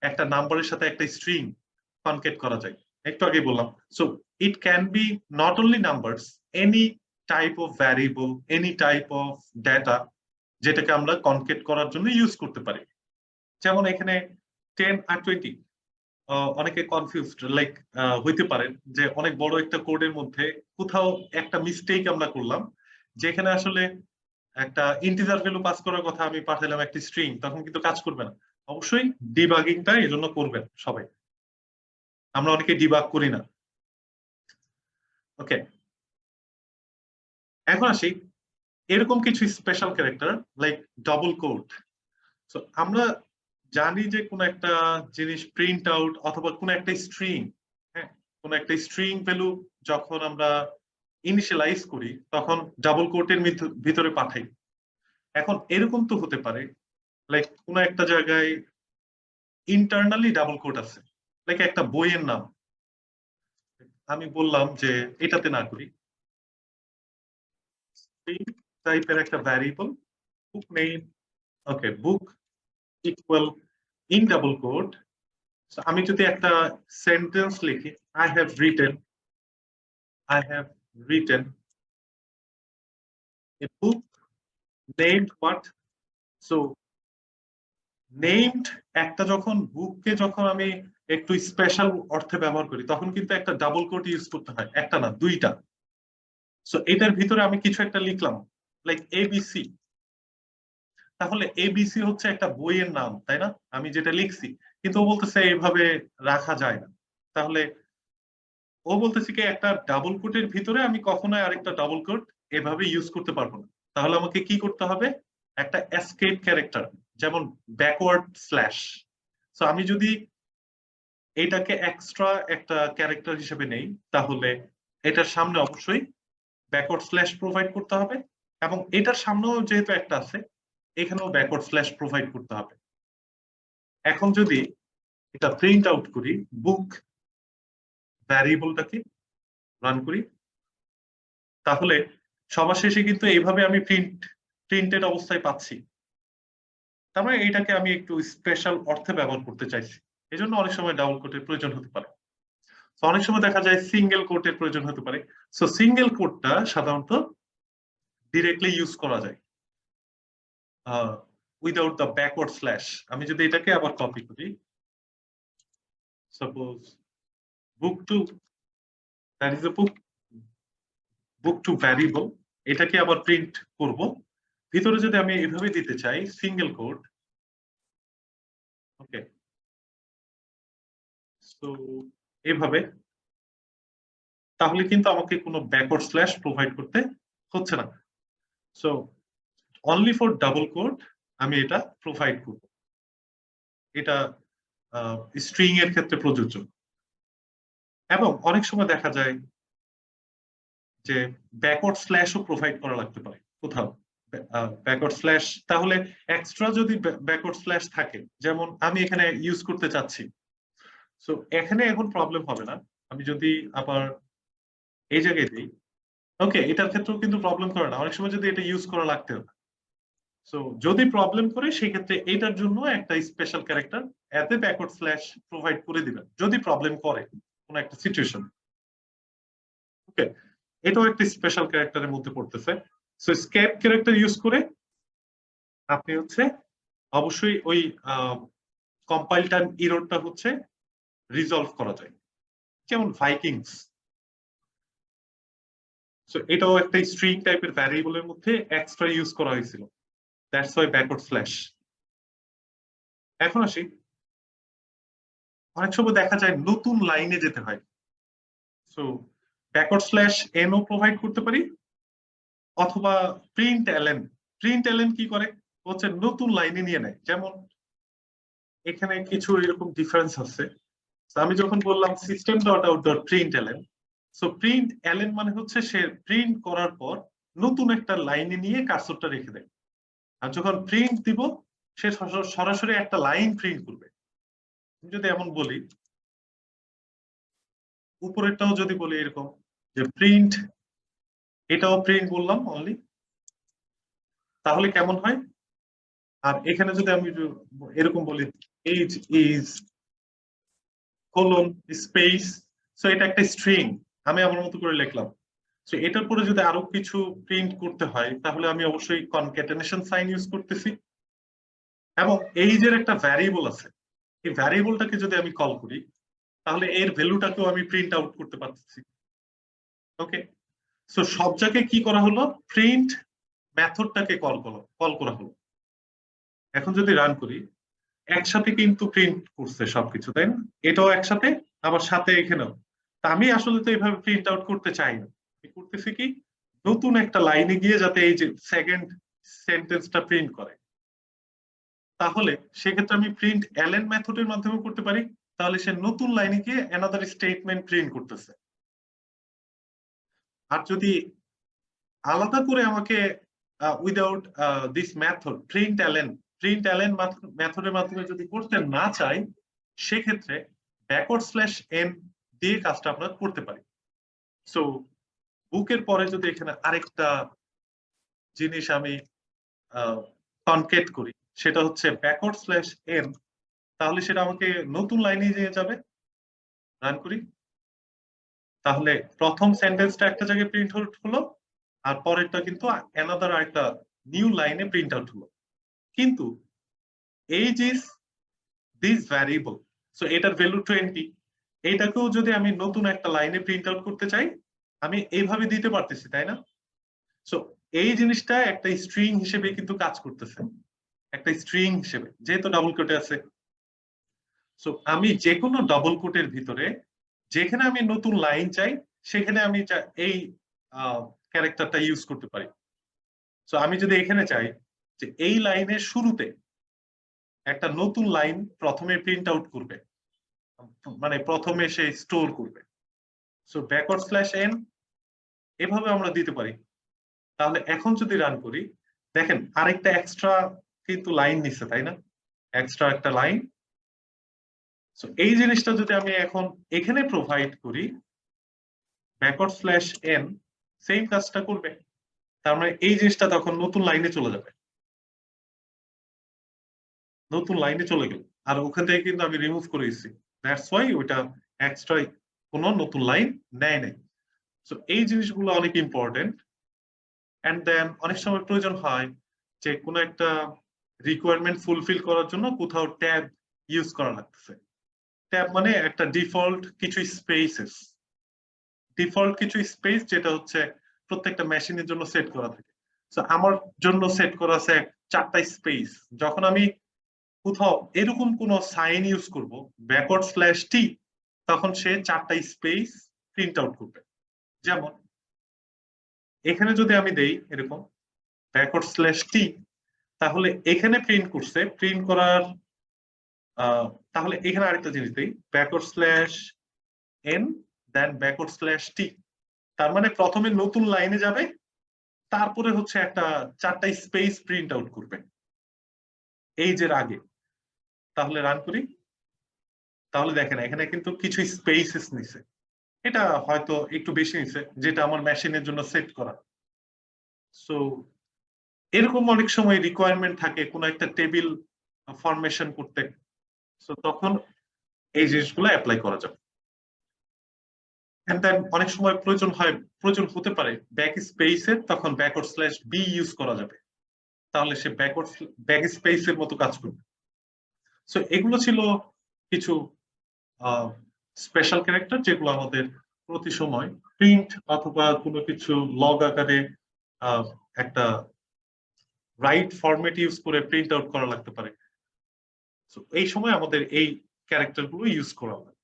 একটা নাম্বারের সাথে একটা স্ট্রিং কনকেট করা যায়, একটু আগে বললাম। So it can be not only numbers, any type of variable, any type of data যেটাকে আমরা কনকেট করার জন্য ইউজ করতে পারি। যেমন এখানে 10 আর 20, অনেকে কনফিউজড লাইক হইতে পারেন যে অনেক বড় একটা কোডের মধ্যে কোথাও একটা মিস্টেক আমরা করলাম, যেখানে আসলে একটা ইন্টিজার ভ্যালু পাস করার কথা আমি পাঠালাম একটা স্ট্রিং, তখন কিন্তু কাজ করবে না। অবশ্যই ডিবাগিংটা এই জন্য করবেন সবাই, আমরা অনেকে ডিবাগ করি না। ওকে, এখন আসি এরকম কিছু special character like double quote. So আমরা জানি যে কোন একটা জিনিস প্রিন্ট আউট অথবা কোন একটা স্ট্রিং, হ্যাঁ, কোন একটা স্ট্রিং ভ্যালু যখন আমরা ইনিশিয়ালাইজ করি তখন ডাবল কোটের ভিতরে পাঠাই। এখন এরকম তো হতে পারে লাইক কোন একটা জায়গায় ইন্টারনালি ডাবল কোট আছে, লাইক একটা বইয়ের নাম আমি বললাম যে এটাতে না করি, টাইপের একটা variable book name, okay, book equal in double quote. আমি যদি একটা সেন্টেন্স লিখি, I have written a book named what. So named একটা যখন বুককে যখন আমি একটু স্পেশাল অর্থে ব্যবহার করি তখন কিন্তু একটা ডাবল কোট ইউজ করতে হয়, একটা না দুইটা। সো এটার ভিতরে আমি কিছু একটা লিখলাম লাইক এবিসি, তাহলে এবিসি হচ্ছে একটা বইয়ের নাম, তাই না? আমি যেটা লিখছি, কিন্তু ও বলতেছে এইভাবে রাখা যায় না। তাহলে ও বলতেছে কি একটা ডাবল কোটের ভিতরে আমি কখনোই আরেকটা ডাবল কোট এভাবে ইউজ করতে পারবো না। তাহলে আমাকে কি করতে হবে, একটা এসকেপ ক্যারেক্টার, যেমন ব্যাকওয়ার্ড স্ল্যাশ। সো আমি যদি এটাকে এক্সট্রা একটা ক্যারেক্টার হিসেবে নেই, তাহলে এটার সামনে অবশ্যই ব্যাকওয়ার্ড স্ল্যাশ প্রোভাইড করতে হবে, এবং এটার সামনেও যেহেতু একটা আছে এখানেও ব্যাকওয়ার্ড স্ল্যাশ প্রোভাইড করতে হবে। এখন যদি এটা প্রিন্ট আউট করি, বুক ভ্যারিয়েবলটাকে রান করি, তাহলে সবার শেষে কিন্তু এইভাবে আমি প্রিন্টেড অবস্থায় পাচ্ছি। তার মানে এইটাকে আমি একটু স্পেশাল অর্থে ব্যবহার করতে চাইছি, এই জন্য অনেক সময় ডাবল কোটের প্রয়োজন হতে পারে। অনেক সময় দেখা যায় সিঙ্গেল কোটের প্রয়োজন হতে পারে। সো সিঙ্গেল কোটটা সাধারণত ডিরেক্টলি ইউজ করা যায় উইদাউট দ্য ব্যাকওয়ার্ড স্ল্যাশ। আমি যদি এটাকে আবার কপি করি, suppose book two, that is a book two variable, এটাকে আবার প্রিন্ট করব। ভিতরে যদি আমি এভাবে দিতে চাই সিঙ্গেল কোট, ওকে, তো এভাবে, তাহলে কিন্তু আমাকে কোনো ব্যাকওয়ার্ড স্ল্যাশ প্রোভাইড করতে হচ্ছে না। So only for double quote আমি এটা প্রোভাইড করব, এটা স্ট্রিং এর ক্ষেত্রে প্রযোজ্য। এবং অনেক সময় দেখা যায় যে ব্যাকওয়ার্ড স্ল্যাশও প্রোভাইড করা লাগতে পারে কোথাও, ব্যাকওয়ার্ড স্ল্যাশ, তাহলে এক্সট্রা যদি ব্যাকওয়ার্ড স্ল্যাশ থাকে, যেমন আমি এখানে ইউজ করতে চাচ্ছি, সো এখানে এখন প্রবলেম হবে না। আমি যদি আবার এই জায়গায় দিই, ওকে, এটার ক্ষেত্রেও কিন্তু প্রবলেম করে না, অনেক সময় যদি এটা ইউজ করা লাগতে হবে। সো যদি প্রবলেম করে সেই ক্ষেত্রে এটার জন্য একটা স্পেশাল ক্যারেক্টার এতে ব্যাকওয়ার্ড স্ল্যাশ প্রোভাইড করে দিবেন যদি প্রবলেম করে কোন একটা সিচুয়েশন। ওকে, এটাও একটা স্পেশাল ক্যারেক্টারের মধ্যে পড়তেছে। সো স্কেপ ক্যারেক্টার ইউজ করে আপনি হচ্ছে অবশ্যই ওই কম্পাইল টাইম এররটা হচ্ছে রিজলভ করা যায়, যেমন ভাইকিংস। সো এটাও একটা স্ট্রিং টাইপের ভ্যারিয়েবলের মধ্যে এক্সট্রা ইউজ করা হয়েছিল, দ্যাটস ওয়াই ব্যাকওয়ার্ড স্ল্যাশ। এখন আসি, অনেক সময় দেখা যায় নতুন লাইনে যেতে হয়, so backward slash NO provide করতে পারি, অথবা প্রিন্ট এলএন কি করে হচ্ছে নতুন লাইনে নিয়ে নেয়। যেমন এখানে কিছু এরকম ডিফারেন্স আছে। আমি যখন বললাম system dot out dot print L N, so print L N মানে হচ্ছে সে প্রিন্ট করার পর নতুন একটা লাইনে নিয়ে কার্সরটা রেখে দেয়, আর যখন প্রিন্ট দিব সে সরাসরি একটা লাইন প্রিন্ট করবে। যদি এমন বলি, উপরেরটাও যদি বলি এরকম যে প্রিন্ট, এটাও প্রিন্ট বললাম অনলি, তাহলে কেমন হয়? আর এখানে যদি আমি এরকম বলি age is colon space, so এটা একটা স্ট্রিং, আমি আমার মতো করে লিখলাম। সো এটার পরে যদি আরো কিছু প্রিন্ট করতে হয় তাহলে আমি অবশ্যই কনক্যাটেনেশন সাইন ইউজ করতেছি, এবং এইজের একটা ভ্যারিয়েবল আছে, এই ভ্যারিয়েবলটাকে যদি আমি কল করি তাহলে এর ভ্যালুটাকেও আমি প্রিন্ট আউট করতে পারতেছি। ওকে, সো সব জায়গায় কি করা হলো, প্রিন্ট মেথডটাকে কল করা হলো। এখন যদি রান করি একসাথে কিন্তু প্রিন্ট করছে সবকিছু, তাই না? এটাও একসাথে, আবার সাথে এখানেও। তা আমি আসলে তো এইভাবে প্রিন্ট আউট করতে চাই না, আমি করতেছি কি নতুন একটা লাইনে গিয়ে যাতে এই যে সেকেন্ড সেন্টেন্সটা প্রিন্ট করে। তাহলে সেক্ষেত্রে আমি প্রিন্ট এলএন মেথডের মাধ্যমে করতে পারি, তাহলে সে নতুন লাইনে গিয়ে অ্যানাদার স্টেটমেন্ট প্রিন্ট করতেছে। আর যদি আলাদা করে আমাকে without this method print L N মেথডের মাধ্যমে যদি করতে না চাই, সেক্ষেত্রে ব্যাকওয়ার্ড স্ল্যাশ এন দিয়ে কাজটা আমরা করতে পারি। সো বুকের পরে যদি এখানে আরেকটা জিনিস আমি কনকেট করি, সেটা হচ্ছে ব্যাকওয়ার্ড স্ল্যাশ এন, তাহলে সেটা আমাকে নতুন লাইনে নিয়ে যাবে। রান করি, তাহলে প্রথম সেন্টেন্সটা একটা জায়গায় প্রিন্ট আউট হলো, আর পরেরটা কিন্তু অ্যানাদার একটা নিউ লাইনে প্রিন্ট আউট হলো। কিন্তু age is this variable, so এটার ভ্যালু 20, এইটাকেও যদি আমি নতুন একটা লাইনে প্রিন্ট আউট করতে চাই আমি এইভাবে দিতে পারতেছি, তাই না? সো এই জিনিসটা একটা স্ট্রিং হিসেবে কিন্তু কাজ করতেছে, একটা স্ট্রিং হিসেবে, যেহেতু ডাবল কোটে আছে। সো আমি যে কোনো ডাবল কোটের ভিতরে যেখানে আমি নতুন লাইন চাই সেখানে আমি এই ক্যারেক্টারটা ইউজ করতে পারি। সো আমি যদি এখানে চাই যে এই লাইনের শুরুতে একটা নতুন লাইন প্রথমে প্রিন্ট আউট করবে, মানে প্রথমে সে স্টোর করবে, সো ব্যাকওয়ার্ড স্ল্যাশ এন এভাবে আমরা দিতে পারি। তাহলে এখন যদি রান করি দেখেন আরেকটা এক্সট্রা কিন্তু লাইন নিচ্ছে, তাই না? এক্সট্রা একটা লাইন। সো এই জিনিসটা যদি আমি এখন এখানে প্রোভাইড করি ব্যাকওয়ার্ড স্ল্যাশ এন, সেম কাজটা করবে, তার মানে এই জিনিসটা তখন নতুন লাইনে চলে যাবে, নতুন লাইনে চলে গেল, আর ওখান থেকে কিন্তু আমি রিমুভ করে দিচ্ছি, দ্যাটস ওয়াই ওইটা এক্সট্রা কোনো নতুন লাইন নেয় নাই। সো এই জিনিসগুলো অনেক ইম্পর্টেন্ট। এন্ড দেন অনেক সময় প্রয়োজন হয় যে কোনো একটা রিকোয়ারমেন্ট ফুলফিল করার জন্য কোথাও ট্যাব ইউজ করা লাগতেছে। ট্যাব মানে একটা ডিফল্ট কিছু স্পেসেস, ডিফল্ট কিছু স্পেস যেটা হচ্ছে প্রত্যেকটা মেশিনের জন্য সেট করা থাকে। সো আমার জন্য সেট করা আছে 4টা স্পেস। যখন আমি কোথাও এরকম কোন সাইন ইউজ করব ব্যাকওয়ার্ড স্ল্যাশ টি, তখন সে 4টা স্পেস প্রিন্ট আউট করবে। যেমন এখানে যদি আমি দেই এরকম ব্যাকওয়ার্ড স্ল্যাশ টি, তাহলে এখানে প্রিন্ট করছে, প্রিন্ট করার তাহলে এখানে আরেকটা জিনিস দেই ব্যাকওয়ার্ড স্ল্যাশ এন দেন ব্যাকওয়ার্ড স্ল্যাশ টি, তার মানে প্রথমে নতুন লাইনে যাবে, তারপরে হচ্ছে একটা 4টা স্পেস প্রিন্ট আউট করবে এইজের আগে। তাহলে রান করি, তাহলে দেখেন এখানে কিন্তু কিছু স্পেসেস নিছে, এটা হয়তো একটু বেশি নিছে যেটা আমার মেশিনের জন্য সেট করা। সো এরকম অনেক সময় রিকোয়ারমেন্ট থাকে কোন একটা টেবিল ফরমেশন করতে, সো তখন এই জিনিসগুলো অ্যাপ্লাই করা যাবে। এন্ড দেন অনেক সময় প্রয়োজন হতে পারে ব্যাক স্পেসের, তখন ব্যাকওয়ার্ড স্ল্যাশ বি ইউজ করা যাবে, তাহলে সে ব্যাক স্পেসের মতো কাজ করবে। সো এগুলো ছিল কিছু স্পেশাল ক্যারেক্টার যেগুলো আমাদের প্রতি সময় প্রিন্ট অথবা কোনো কিছু লগ আকারে একটা রাইট ফরম্যাট ইউজ করে প্রিন্ট আউট করা লাগতে পারে। এই সময় আমাদের এই ক্যারেক্টার গুলো ইউজ করা হয়।